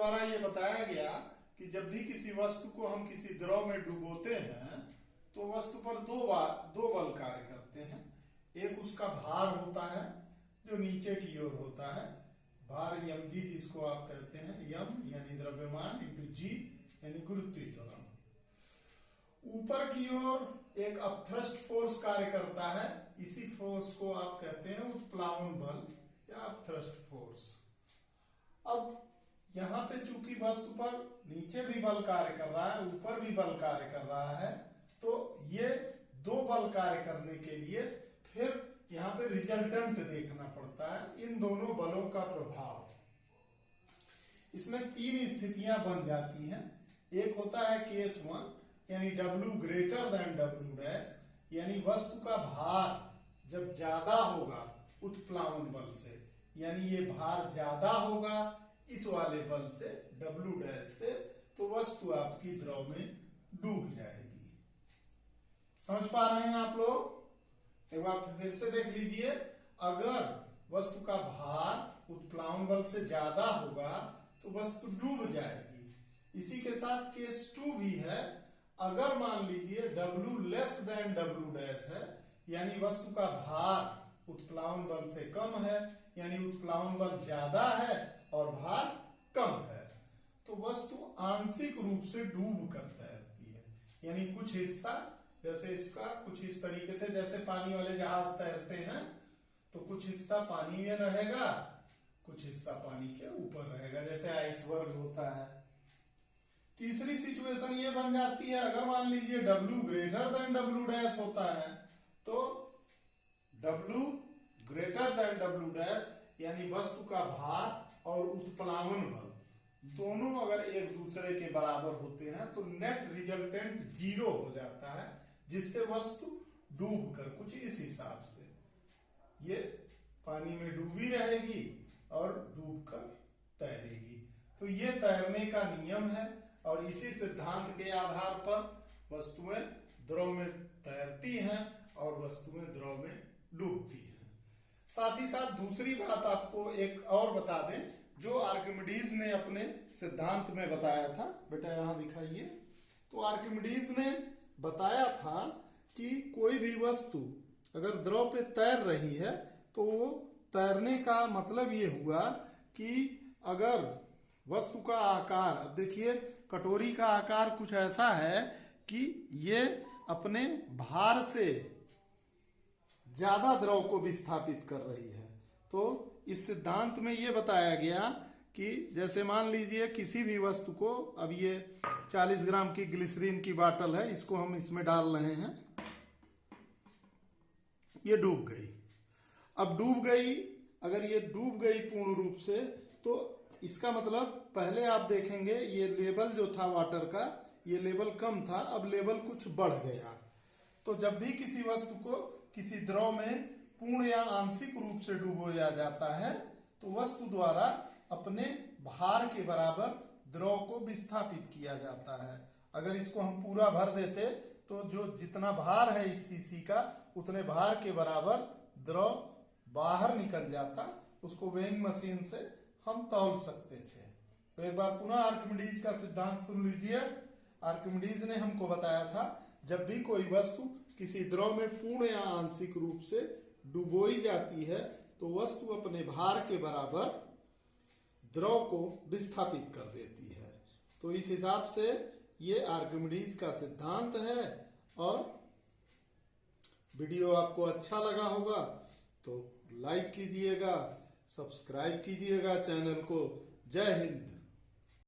द्वारा ये बताया गया कि जब भी किसी वस्तु को हम किसी द्रव में डुबोते हैं तो वस्तु पर दो बल कार्य करते हैं। एक उसका भार होता है जो नीचे की ओर होता है, भार mg जिसको आप कहते हैं, m यानी द्रव्यमान इंटू g यानी गुरुत्वीय त्वरण। ऊपर की ओर एक अपथ्रस्ट फोर्स कार्य करता है, इसी फोर्स को आप कहते हैं उत्प्लावन बल या अपथ्रस्ट फोर्स। अब यहाँ पे चूंकि वस्तु पर नीचे भी बल कार्य कर रहा है, ऊपर भी बल कार्य कर रहा है, तो ये दो बल कार्य करने के लिए फिर यहाँ पे रिजल्टेंट देखना पड़ता है, इन दोनों बलों का प्रभाव। इसमें तीन स्थितियां बन जाती हैं। एक होता है केस 1 यानी W greater than W dash, यानी वस्तु का भार जब ज्यादा होगा उत्प्लावन बल से, यानी ये भार ज्यादा होगा इस वाले बल से W डैश से, तो वस्तु आपकी द्रव में डूब जाएगी। समझ पा रहे हैं आप लोग? एक बार फिर से देख लीजिए। अगर वस्तु का भार उत्प्लावन बल से ज्यादा होगा तो वस्तु डूब जाएगी। इसी के साथ केस 2 भी है। अगर मान लीजिए W less than W dash है, यानी वस्तु का भार उत्प्लावन बल से कम है, यानी उत्प्लावन बल ज्यादा है और भार कम है, तो वस्तु आंशिक रूप से डूब कर तैरती है। यानी कुछ हिस्सा, जैसे इसका कुछ इस तरीके से, जैसे पानी वाले जहाज तैरते हैं, तो कुछ हिस्सा पानी में रहेगा, कुछ हिस्सा पानी के ऊपर रहेगा, जैसे आइसबर्ग होता है। तीसरी सिचुएशन ये बन जाती है, अगर मान लीजिए W greater than W dash होता है, तो W greater than W dash यानी वस्तु का भार और उत्प्लावन बल दोनों अगर एक दूसरे के बराबर होते हैं तो नेट रिजल्टेंट 0 हो जाता है, जिससे वस्तु डूब कर कुछ इस हिसाब से ये पानी में डूबी रहेगी और डूब कर तैरेगी। तो ये तैरने का नियम है और इसी सिद्धांत के आधार पर वस्तुएं द्रव में तैरती हैं और वस्तुएं द्रव में डूबती हैं। साथ ही साथ दूसरी बात आपको एक और बता दें, जो आर्किमिडीज ने अपने सिद्धांत में बताया था, बेटा यहां दिखाइए। तो आर्किमिडीज ने बताया था कि कोई भी वस्तु अगर द्रव पे तैर रही है तो वो तैरने का मतलब ये हुआ कि अगर वस्तु का आकार, अब देखिए कटोरी का आकार कुछ ऐसा है कि ये अपने भार से ज्यादा द्रव को विस्थापित कर रही है। तो इस सिद्धांत में ये बताया गया कि जैसे मान लीजिए किसी भी वस्तु को, अब ये 40 ग्राम की ग्लिसरीन की बाटल है, इसको हम इसमें डाल रहे हैं, ये डूब गई। अब डूब गई, अगर ये डूब गई पूर्ण रूप से, तो इसका मतलब पहले आप देखेंगे ये लेवल जो था वाटर का, ये लेवल कम था, अब लेवल कुछ बढ़ गया। तो जब भी किसी वस्तु को किसी द्रव में पूर्ण या आंशिक रूप से डुबोया जाता है तो वस्तु द्वारा अपने भार के बराबर द्रव को विस्थापित किया जाता है। अगर इसको हम पूरा भर देते तो जो जितना भार है इस सीसी का, उतने भार के बराबर द्रव बाहर निकल जाता, उसको वेइंग मशीन से हम तौल सकते थे। तो एक बार पुनः आर्किमिडीज का सिद्धांत सुन लीजिए। आर्किमिडीज ने हमको बताया था, जब भी कोई वस्तु किसी द्रव में पूर्ण या आंशिक रूप से डुबोई जाती है तो वस्तु अपने भार के बराबर द्रव को विस्थापित कर देती है। तो इस हिसाब से ये आर्किमिडीज का सिद्धांत है। और वीडियो आपको अच्छा लगा होगा तो लाइक कीजिएगा, सब्सक्राइब कीजिएगा चैनल को। जय हिंद।